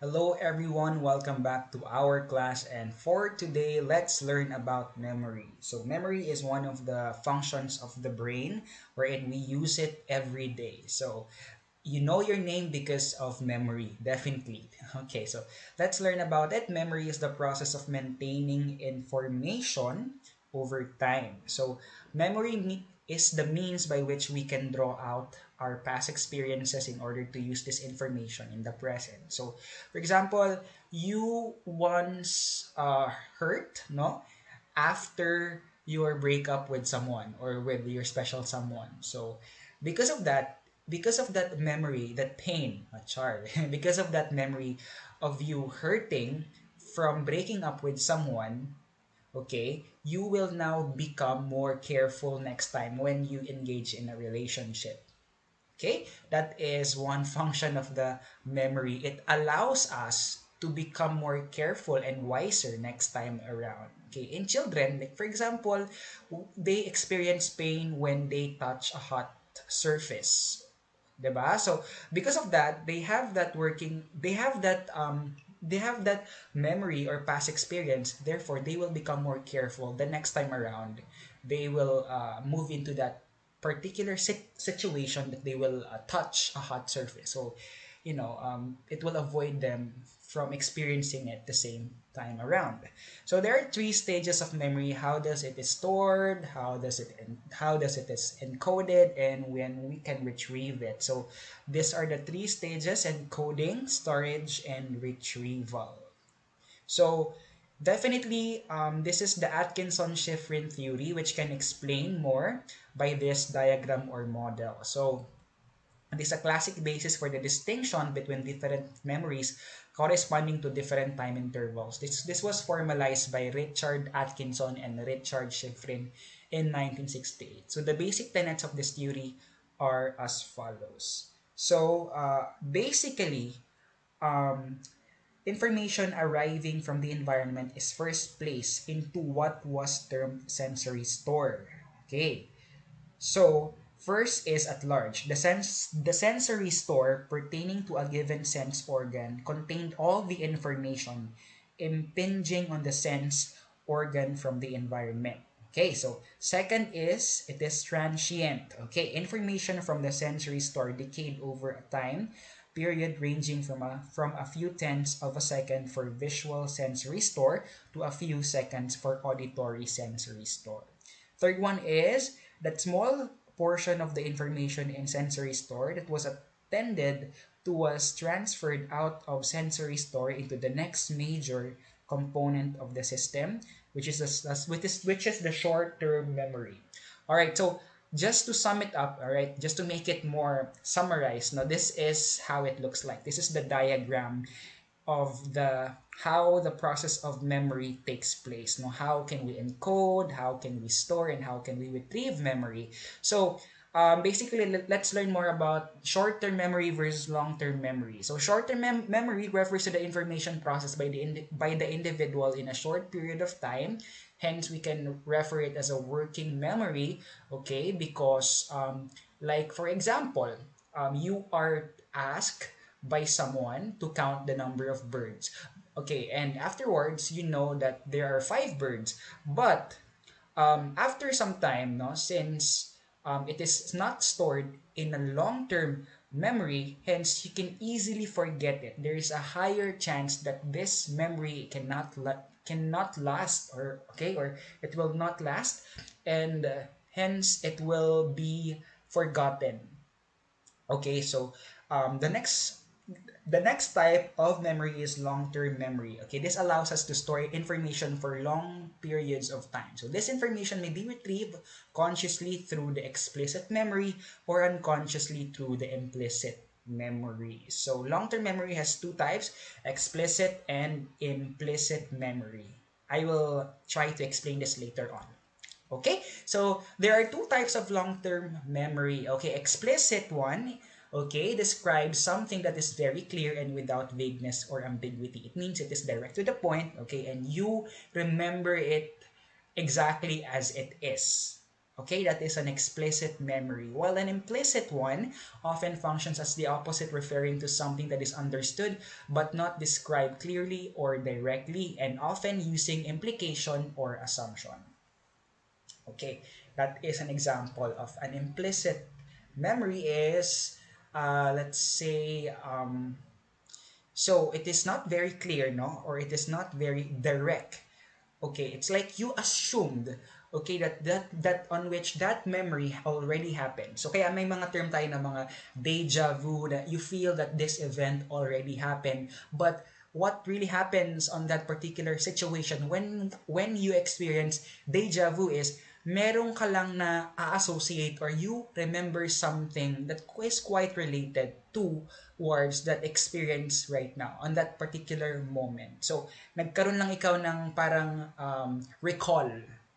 Hello everyone, welcome back to our class, and for today let's learn about memory. So memory is one of the functions of the brain wherein we use it every day. So you know your name because of memory, definitely. Okay, so let's learn about it. Memory is the process of maintaining information over time. So is the means by which we can draw out our past experiences in order to use this information in the present. So, for example, you once hurt, no, after your breakup with someone or with your special someone. So, because of that, because of that memory, that pain, char, because of that memory of you hurting from breaking up with someone, okay, you will now become more careful next time when you engage in a relationship. Okay, that is one function of the memory. It allows us to become more careful and wiser next time around. Okay, in children, like for example, they experience pain when they touch a hot surface. 'Di ba? So because of that, they have that memory or past experience. Therefore, they will become more careful the next time around. They will move into that particular situation that they will touch a hot surface. So, it will avoid them from experiencing it the same time around. So there are three stages of memory: how does it is stored, how does it is encoded, and when we can retrieve it. So these are the three stages: encoding, storage, and retrieval. So definitely, this is the Atkinson Chefrin theory, which can explain more by this diagram or model. So it is a classic basis for the distinction between different memories corresponding to different time intervals. This was formalized by Richard Atkinson and Richard Chefrin in 1968. So the basic tenets of this theory are as follows. So basically, um, information arriving from the environment is first placed into what was termed sensory store. Okay, so, first is at large. The sensory store pertaining to a given sense organ contained all the information impinging on the sense organ from the environment. Okay, so second is it is transient. Okay, information from the sensory store decayed over a time period ranging from a few tenths of a second for visual sensory store to a few seconds for auditory sensory store. Third one is that small portion of the information in sensory store that was attended to was transferred out of sensory store into the next major component of the system, which is the short-term memory. All right, so just to sum it up, all right, just to make it more summarized, now this is how it looks like. This is the diagram of the how the process of memory takes place. No, how can we encode, how can we store, and how can we retrieve memory? So basically, let's learn more about short-term memory versus long-term memory. So short-term memory refers to the information processed by the individual in a short period of time. Hence, we can refer it as a working memory. Okay, because like for example, you are asked by someone to count the number of birds. Okay, and afterwards, you know that there are five birds. But after some time, no, since it is not stored in a long-term memory, hence you can easily forget it. There is a higher chance that this memory cannot last, or it will not last, and hence it will be forgotten. Okay, so the next type of memory is long-term memory. Okay, this allows us to store information for long periods of time. So this information may be retrieved consciously through the explicit memory or unconsciously through the implicit memory. So long-term memory has two types: explicit and implicit memory. I will try to explain this later on. Okay, so there are two types of long-term memory. Okay, explicit one, okay, describes something that is very clear and without vagueness or ambiguity. It means it is direct to the point, okay, and you remember it exactly as it is. Okay, that is an explicit memory. While an implicit one often functions as the opposite, referring to something that is understood but not described clearly or directly, and often using implication or assumption. Okay, that is an example of an implicit memory is, let's say, so it is not very clear, no? Or it is not very direct. Okay, it's like you assumed, okay, that on which that memory already happened. So kaya may mga term tayo na mga deja vu, that you feel that this event already happened, but what really happens on that particular situation when you experience deja vu is meron ka lang na associate or you remember something that is quite related to words that experience right now on that particular moment. So nagkaroon lang ikaw ng parang recall.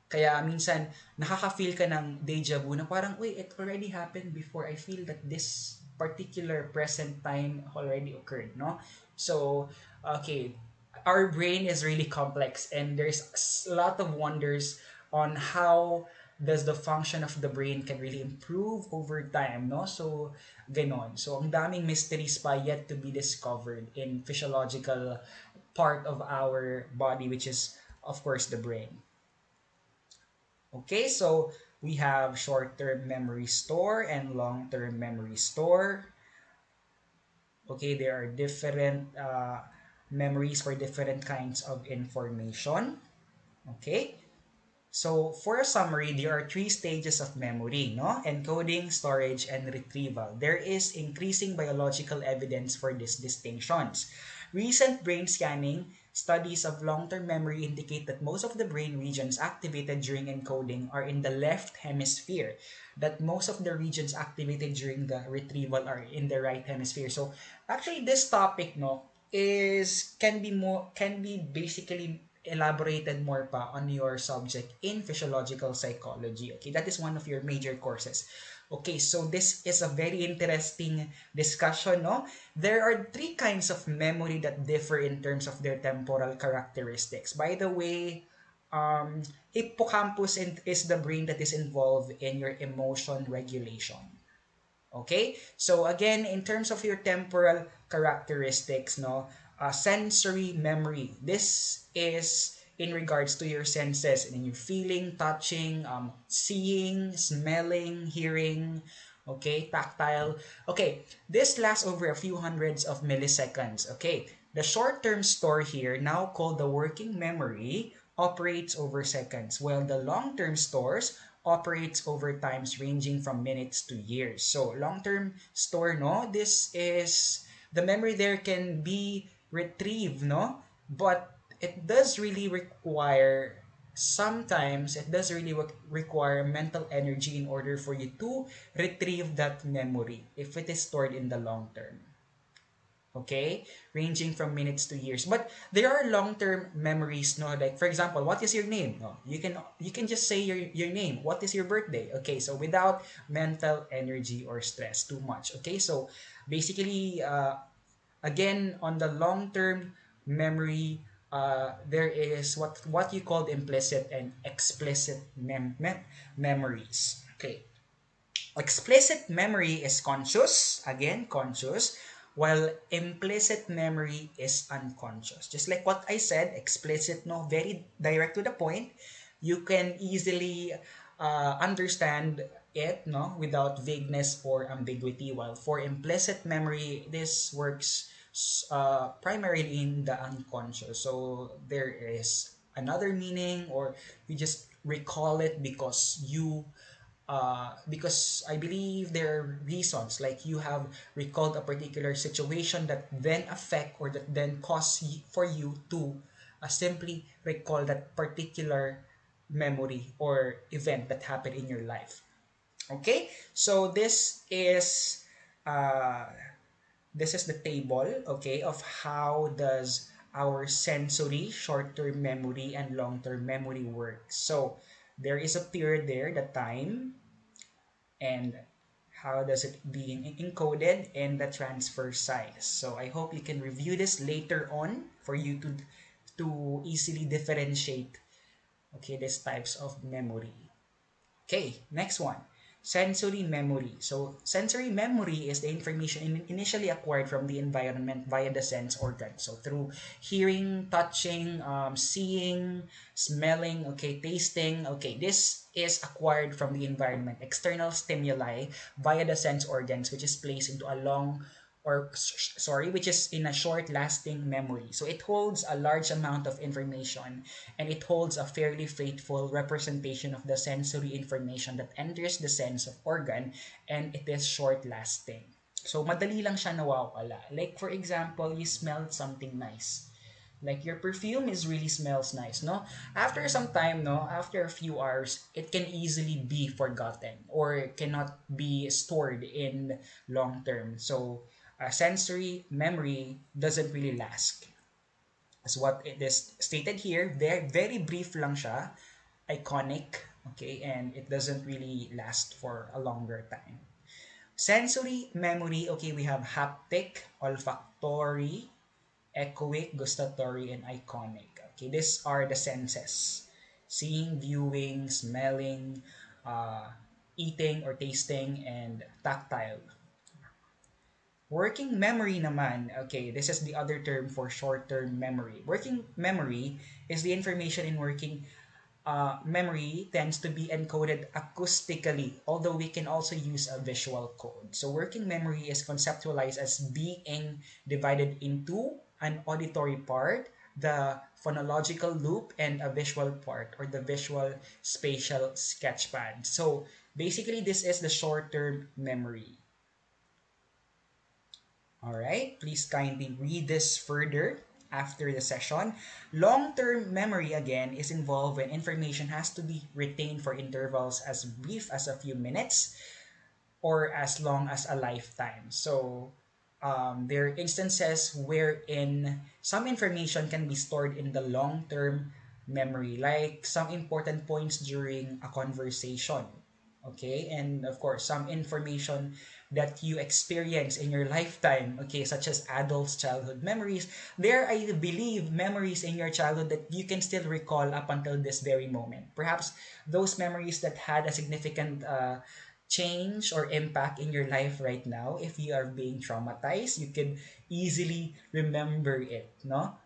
Kaya minsan nakaka-feel ka ng deja vu na parang, wait, it already happened before. I feel that this particular present time already occurred, no? So, okay, our brain is really complex and there's a lot of wonders on how does the function of the brain can really improve over time, no? So, ganon. So, ang daming mysteries pa yet to be discovered in physiological part of our body, which is, of course, the brain. Okay, so we have short-term memory store and long-term memory store. Okay, there are different memories for different kinds of information. Okay, so for a summary, there are three stages of memory, no? Encoding, storage, and retrieval. There is increasing biological evidence for these distinctions. Recent brain scanning studies of long-term memory indicate that most of the brain regions activated during encoding are in the left hemisphere, that most of the regions activated during the retrieval are in the right hemisphere. So actually this topic, no, is can be basically elaborated more pa on your subject in physiological psychology. Okay, that is one of your major courses. Okay, so this is a very interesting discussion, no? There are three kinds of memory that differ in terms of their temporal characteristics. By the way, hippocampus is the brain that is involved in your emotion regulation. Okay? So again, in terms of your temporal characteristics, no, sensory memory. This is in regards to your senses and your feeling, touching, seeing, smelling, hearing, okay, tactile. Okay, this lasts over a few hundreds of milliseconds. Okay, the short-term store here, now called the working memory, operates over seconds, while the long-term stores operates over times ranging from minutes to years. So long-term store, no, this is the memory there can be retrieved, no, but it does really require sometimes it does really require mental energy in order for you to retrieve that memory if it is stored in the long term. Okay, ranging from minutes to years, but there are long-term memories, no, like for example, what is your name? No, you can just say your name. What is your birthday? Okay, so without mental energy or stress too much. Okay, so basically again on the long-term memory, there is what you call implicit and explicit memories. Okay, explicit memory is conscious, again conscious, while implicit memory is unconscious. Just like what I said, explicit, no, very direct to the point. You can easily understand it, no, without vagueness or ambiguity. While for implicit memory, this works primarily in the unconscious. So there is another meaning, or you just recall it because I believe there are reasons, like you have recalled a particular situation that then affect or that then cause for you to simply recall that particular memory or event that happened in your life. Okay, so uh, this is the table, okay, of how does our sensory short-term memory and long-term memory work. So there is a period there, the time, and how does it being encoded and the transfer size. So I hope you can review this later on for you to easily differentiate, okay, these types of memory. Okay, next one. Sensory memory. So, sensory memory is the information initially acquired from the environment via the sense organ. So, through hearing, touching, seeing, smelling, okay, tasting. Okay, this is acquired from the environment, external stimuli via the sense organs, which is placed into a long which is in a short lasting memory. So it holds a large amount of information, and it holds a fairly faithful representation of the sensory information that enters the sense of organ, and it is short lasting. So madali lang siya nawawala. Like for example, you smelled something nice. Like your perfume is really smells nice, no? After some time, no, after a few hours, it can easily be forgotten or cannot be stored in long term. So sensory memory doesn't really last. As what it is stated here, very, very brief lang siya, iconic, okay, and it doesn't really last for a longer time. Sensory memory, okay, we have haptic, olfactory, echoic, gustatory, and iconic. Okay, these are the senses. Seeing, viewing, smelling, eating or tasting, and tactile. Working memory naman, okay, this is the other term for short-term memory. Working memory is the information in working memory tends to be encoded acoustically, although we can also use a visual code. So working memory is conceptualized as being divided into an auditory part, the phonological loop, and a visual part, or the visual spatial sketchpad. So basically, this is the short-term memory. All right, please kindly read this further after the session. Long-term memory, again, is involved when information has to be retained for intervals as brief as a few minutes or as long as a lifetime. So, there are instances wherein some information can be stored in the long-term memory, like some important points during a conversation. Okay, and of course, some information that you experience in your lifetime, okay, such as adults' childhood memories. There, I believe, memories in your childhood that you can still recall up until this very moment. Perhaps those memories that had a significant change or impact in your life right now. If you are being traumatized, you can easily remember it, no?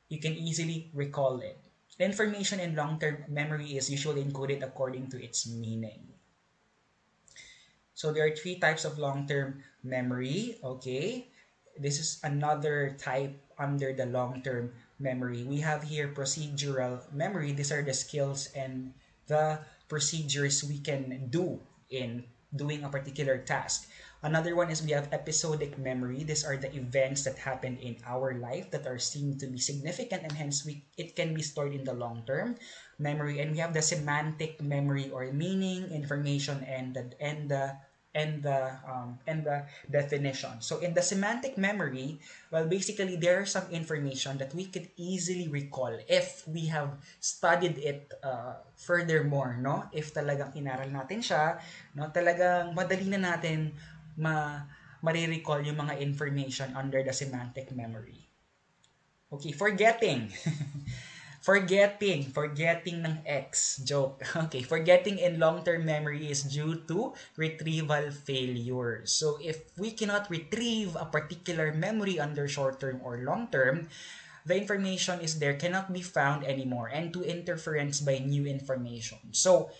You can easily recall it. Information in long-term memory is usually encoded according to its meaning. So there are three types of long-term memory, okay? This is another type under the long-term memory. We have here procedural memory. These are the skills and the procedures we can do in doing a particular task. Another one is we have episodic memory. These are the events that happened in our life that are seen to be significant, and hence it can be stored in the long-term memory. And we have the semantic memory, or meaning, information, and the definition. So in the semantic memory, well, basically there are some information that we could easily recall if we have studied it furthermore, no? If talagang inaral natin siya, no, talagang madali na natin marirecall yung mga information under the semantic memory. Okay, forgetting. Forgetting ng X. Joke. Okay, forgetting in long-term memory is due to retrieval failure. So, if we cannot retrieve a particular memory under short-term or long-term, the information is there, cannot be found anymore, and to interference by new information. So,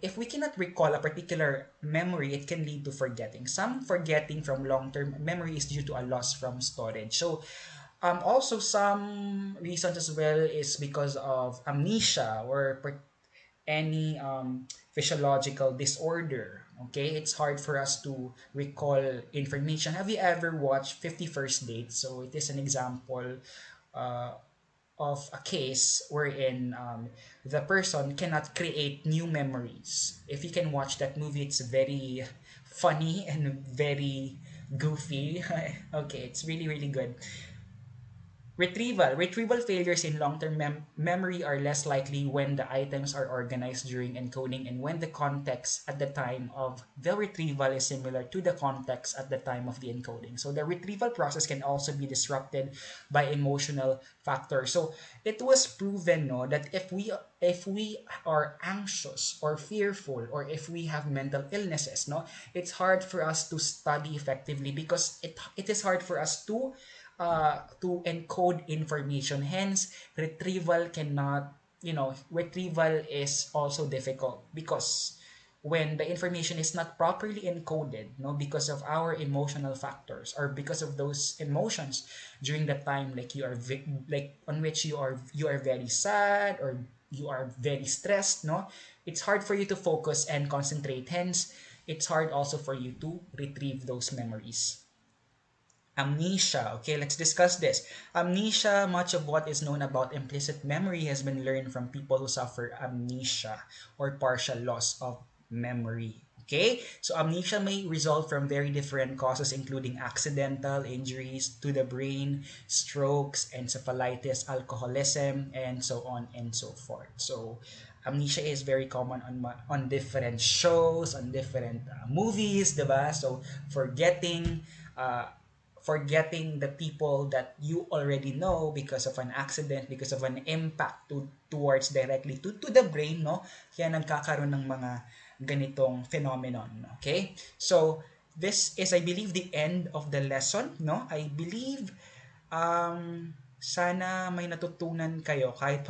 if we cannot recall a particular memory, it can lead to forgetting. Some forgetting from long-term memory is due to a loss from storage. So, also, some reasons as well is because of amnesia or any physiological disorder. Okay, it's hard for us to recall information. Have you ever watched 51st Dates? So it is an example uh, of a case wherein the person cannot create new memories. If you can watch that movie, it's very funny and very goofy. Okay, it's really, really good. Retrieval failures in long-term memory are less likely when the items are organized during encoding and when the context at the time of the retrieval is similar to the context at the time of the encoding. So the retrieval process can also be disrupted by emotional factors. So it was proven, no, that if we are anxious or fearful, or if we have mental illnesses, no, it's hard for us to study effectively because it is hard for us to encode information. Hence, retrieval is also difficult because when the information is not properly encoded, no, because of our emotional factors or because of those emotions during the time, like like on which you are very sad or you are very stressed, no, it's hard for you to focus and concentrate. Hence, it's hard also for you to retrieve those memories. Amnesia. Okay, let's discuss this. Amnesia, much of what is known about implicit memory has been learned from people who suffer amnesia or partial loss of memory. Okay, so amnesia may result from very different causes, including accidental injuries to the brain, strokes, encephalitis, alcoholism, and so on and so forth. So, amnesia is very common on different shows, on different movies, diba? So, forgetting uh, forgetting the people that you already know because of an accident, because of an impact towards directly to the brain, no? Kaya nagkakaroon ng mga ganitong phenomenon, okay? So, this is, I believe, the end of the lesson, no? I believe, sana may natutunan kayo kahit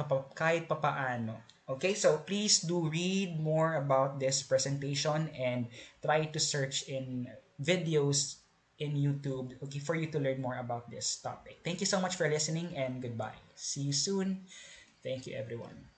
papaano. Okay, so please do read more about this presentation and try to search in videos in YouTube, okay, for you to learn more about this topic. Thank you so much for listening and goodbye. See you soon. Thank you, everyone.